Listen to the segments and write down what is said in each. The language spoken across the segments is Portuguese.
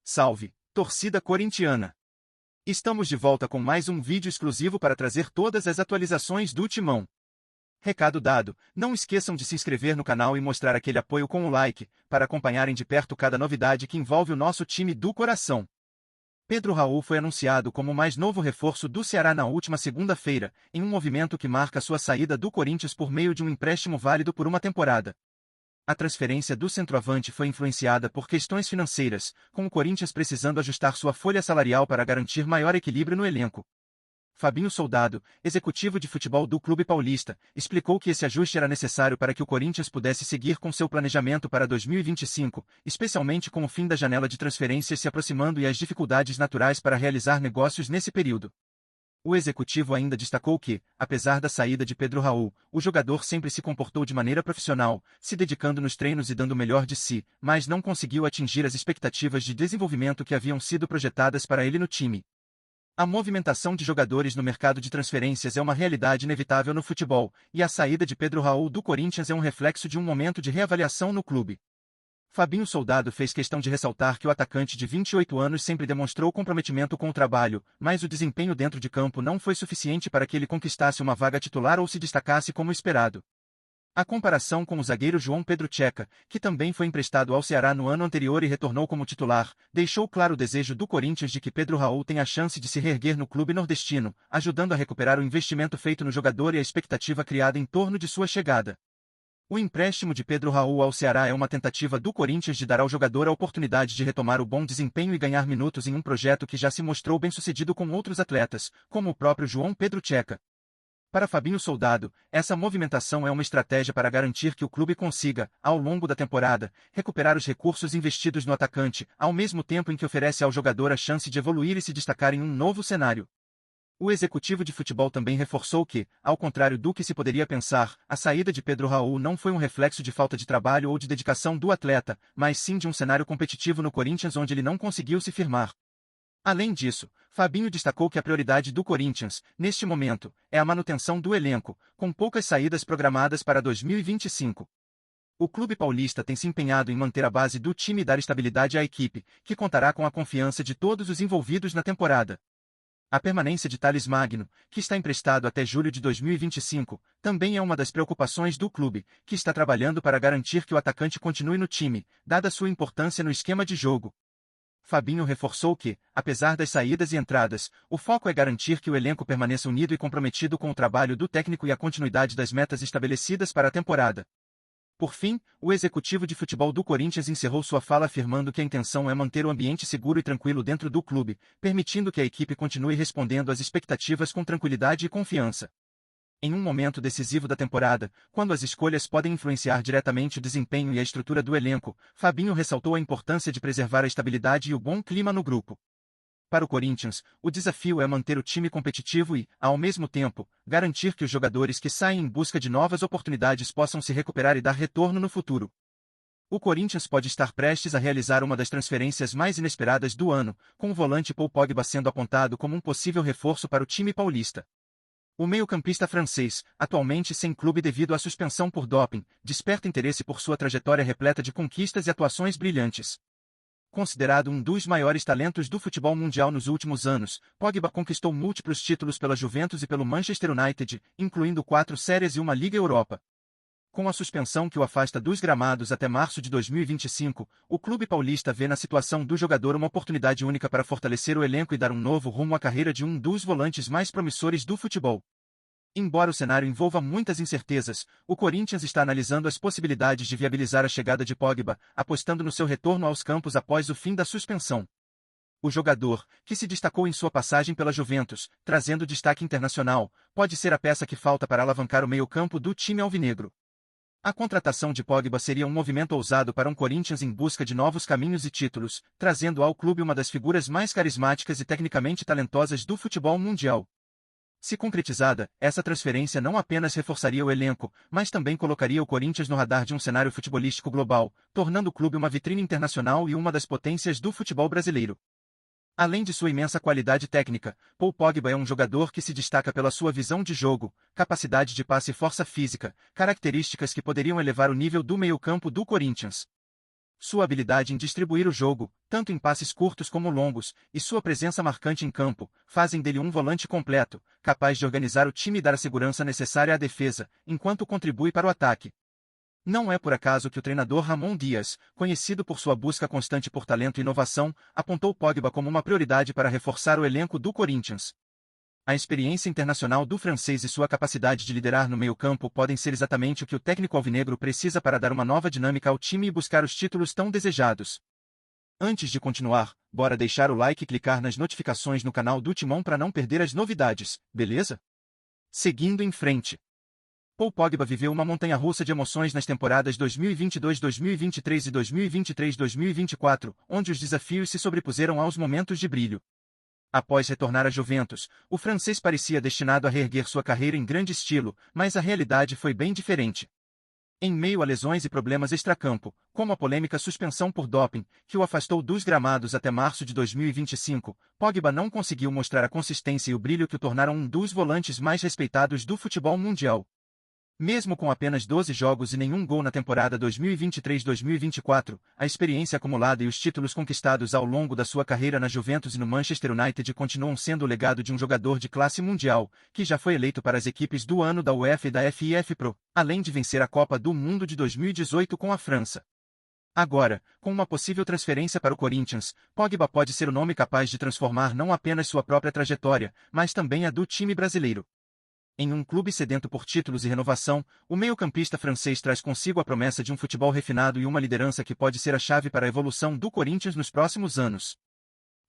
Salve, torcida corintiana! Estamos de volta com mais um vídeo exclusivo para trazer todas as atualizações do Timão. Recado dado, não esqueçam de se inscrever no canal e mostrar aquele apoio com o like, para acompanharem de perto cada novidade que envolve o nosso time do coração. Pedro Raul foi anunciado como o mais novo reforço do Ceará na última segunda-feira, em um movimento que marca sua saída do Corinthians por meio de um empréstimo válido por uma temporada. A transferência do centroavante foi influenciada por questões financeiras, com o Corinthians precisando ajustar sua folha salarial para garantir maior equilíbrio no elenco. Fabinho Soldado, executivo de futebol do Clube Paulista, explicou que esse ajuste era necessário para que o Corinthians pudesse seguir com seu planejamento para 2025, especialmente com o fim da janela de transferências se aproximando e as dificuldades naturais para realizar negócios nesse período. O executivo ainda destacou que, apesar da saída de Pedro Raul, o jogador sempre se comportou de maneira profissional, se dedicando nos treinos e dando o melhor de si, mas não conseguiu atingir as expectativas de desenvolvimento que haviam sido projetadas para ele no time. A movimentação de jogadores no mercado de transferências é uma realidade inevitável no futebol, e a saída de Pedro Raul do Corinthians é um reflexo de um momento de reavaliação no clube. Fabinho Soldado fez questão de ressaltar que o atacante de 28 anos sempre demonstrou comprometimento com o trabalho, mas o desempenho dentro de campo não foi suficiente para que ele conquistasse uma vaga titular ou se destacasse como esperado. A comparação com o zagueiro João Pedro Checa, que também foi emprestado ao Ceará no ano anterior e retornou como titular, deixou claro o desejo do Corinthians de que Pedro Raul tenha a chance de se reerguer no clube nordestino, ajudando a recuperar o investimento feito no jogador e a expectativa criada em torno de sua chegada. O empréstimo de Pedro Raul ao Ceará é uma tentativa do Corinthians de dar ao jogador a oportunidade de retomar o bom desempenho e ganhar minutos em um projeto que já se mostrou bem-sucedido com outros atletas, como o próprio João Pedro Checa. Para Fabinho Soldado, essa movimentação é uma estratégia para garantir que o clube consiga, ao longo da temporada, recuperar os recursos investidos no atacante, ao mesmo tempo em que oferece ao jogador a chance de evoluir e se destacar em um novo cenário. O executivo de futebol também reforçou que, ao contrário do que se poderia pensar, a saída de Pedro Raul não foi um reflexo de falta de trabalho ou de dedicação do atleta, mas sim de um cenário competitivo no Corinthians onde ele não conseguiu se firmar. Além disso, Fabinho destacou que a prioridade do Corinthians, neste momento, é a manutenção do elenco, com poucas saídas programadas para 2025. O clube paulista tem se empenhado em manter a base do time e dar estabilidade à equipe, que contará com a confiança de todos os envolvidos na temporada. A permanência de Thales Magno, que está emprestado até julho de 2025, também é uma das preocupações do clube, que está trabalhando para garantir que o atacante continue no time, dada sua importância no esquema de jogo. Fabinho reforçou que, apesar das saídas e entradas, o foco é garantir que o elenco permaneça unido e comprometido com o trabalho do técnico e a continuidade das metas estabelecidas para a temporada. Por fim, o executivo de futebol do Corinthians encerrou sua fala afirmando que a intenção é manter o ambiente seguro e tranquilo dentro do clube, permitindo que a equipe continue respondendo às expectativas com tranquilidade e confiança. Em um momento decisivo da temporada, quando as escolhas podem influenciar diretamente o desempenho e a estrutura do elenco, Fabinho ressaltou a importância de preservar a estabilidade e o bom clima no grupo. Para o Corinthians, o desafio é manter o time competitivo e, ao mesmo tempo, garantir que os jogadores que saem em busca de novas oportunidades possam se recuperar e dar retorno no futuro. O Corinthians pode estar prestes a realizar uma das transferências mais inesperadas do ano, com o volante Paul Pogba sendo apontado como um possível reforço para o time paulista. O meio-campista francês, atualmente sem clube devido à suspensão por doping, desperta interesse por sua trajetória repleta de conquistas e atuações brilhantes. Considerado um dos maiores talentos do futebol mundial nos últimos anos, Pogba conquistou múltiplos títulos pela Juventus e pelo Manchester United, incluindo 4 séries e uma Liga Europa. Com a suspensão que o afasta dos gramados até março de 2025, o clube paulista vê na situação do jogador uma oportunidade única para fortalecer o elenco e dar um novo rumo à carreira de um dos volantes mais promissores do futebol. Embora o cenário envolva muitas incertezas, o Corinthians está analisando as possibilidades de viabilizar a chegada de Pogba, apostando no seu retorno aos campos após o fim da suspensão. O jogador, que se destacou em sua passagem pela Juventus, trazendo destaque internacional, pode ser a peça que falta para alavancar o meio-campo do time alvinegro. A contratação de Pogba seria um movimento ousado para um Corinthians em busca de novos caminhos e títulos, trazendo ao clube uma das figuras mais carismáticas e tecnicamente talentosas do futebol mundial. Se concretizada, essa transferência não apenas reforçaria o elenco, mas também colocaria o Corinthians no radar de um cenário futebolístico global, tornando o clube uma vitrine internacional e uma das potências do futebol brasileiro. Além de sua imensa qualidade técnica, Paul Pogba é um jogador que se destaca pela sua visão de jogo, capacidade de passe e força física, características que poderiam elevar o nível do meio-campo do Corinthians. Sua habilidade em distribuir o jogo, tanto em passes curtos como longos, e sua presença marcante em campo, fazem dele um volante completo, capaz de organizar o time e dar a segurança necessária à defesa, enquanto contribui para o ataque. Não é por acaso que o treinador Ramon Dias, conhecido por sua busca constante por talento e inovação, apontou Pogba como uma prioridade para reforçar o elenco do Corinthians. A experiência internacional do francês e sua capacidade de liderar no meio-campo podem ser exatamente o que o técnico alvinegro precisa para dar uma nova dinâmica ao time e buscar os títulos tão desejados. Antes de continuar, bora deixar o like e clicar nas notificações no canal do Timão para não perder as novidades, beleza? Seguindo em frente. Paul Pogba viveu uma montanha-russa de emoções nas temporadas 2022-2023 e 2023-2024, onde os desafios se sobrepuseram aos momentos de brilho. Após retornar à Juventus, o francês parecia destinado a reerguer sua carreira em grande estilo, mas a realidade foi bem diferente. Em meio a lesões e problemas extracampo, como a polêmica suspensão por doping, que o afastou dos gramados até março de 2025, Pogba não conseguiu mostrar a consistência e o brilho que o tornaram um dos volantes mais respeitados do futebol mundial. Mesmo com apenas 12 jogos e nenhum gol na temporada 2023-2024, a experiência acumulada e os títulos conquistados ao longo da sua carreira na Juventus e no Manchester United continuam sendo o legado de um jogador de classe mundial, que já foi eleito para as equipes do ano da UEFA e da FIF além de vencer a Copa do Mundo de 2018 com a França. Agora, com uma possível transferência para o Corinthians, Pogba pode ser o nome capaz de transformar não apenas sua própria trajetória, mas também a do time brasileiro. Em um clube sedento por títulos e renovação, o meio-campista francês traz consigo a promessa de um futebol refinado e uma liderança que pode ser a chave para a evolução do Corinthians nos próximos anos.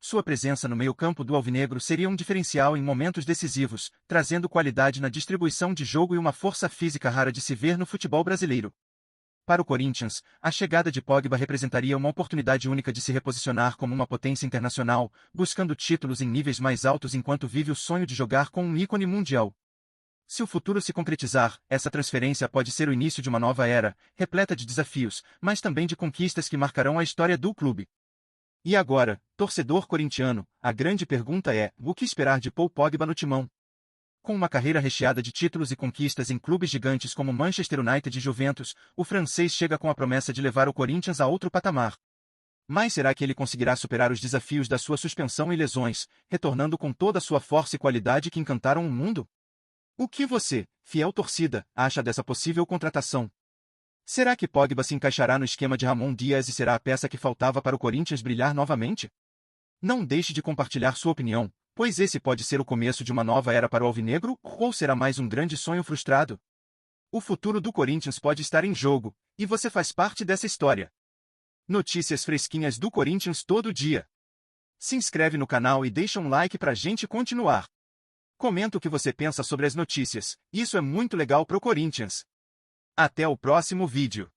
Sua presença no meio-campo do alvinegro seria um diferencial em momentos decisivos, trazendo qualidade na distribuição de jogo e uma força física rara de se ver no futebol brasileiro. Para o Corinthians, a chegada de Pogba representaria uma oportunidade única de se reposicionar como uma potência internacional, buscando títulos em níveis mais altos enquanto vive o sonho de jogar com um ícone mundial. Se o futuro se concretizar, essa transferência pode ser o início de uma nova era, repleta de desafios, mas também de conquistas que marcarão a história do clube. E agora, torcedor corintiano, a grande pergunta é: o que esperar de Paul Pogba no timão? Com uma carreira recheada de títulos e conquistas em clubes gigantes como Manchester United e Juventus, o francês chega com a promessa de levar o Corinthians a outro patamar. Mas será que ele conseguirá superar os desafios da sua suspensão e lesões, retornando com toda a sua força e qualidade que encantaram o mundo? O que você, fiel torcida, acha dessa possível contratação? Será que Pogba se encaixará no esquema de Ramon Dias e será a peça que faltava para o Corinthians brilhar novamente? Não deixe de compartilhar sua opinião, pois esse pode ser o começo de uma nova era para o alvinegro, ou será mais um grande sonho frustrado? O futuro do Corinthians pode estar em jogo, e você faz parte dessa história. Notícias fresquinhas do Corinthians todo dia. Se inscreve no canal e deixa um like pra gente continuar. Comenta o que você pensa sobre as notícias, isso é muito legal pro Corinthians. Até o próximo vídeo.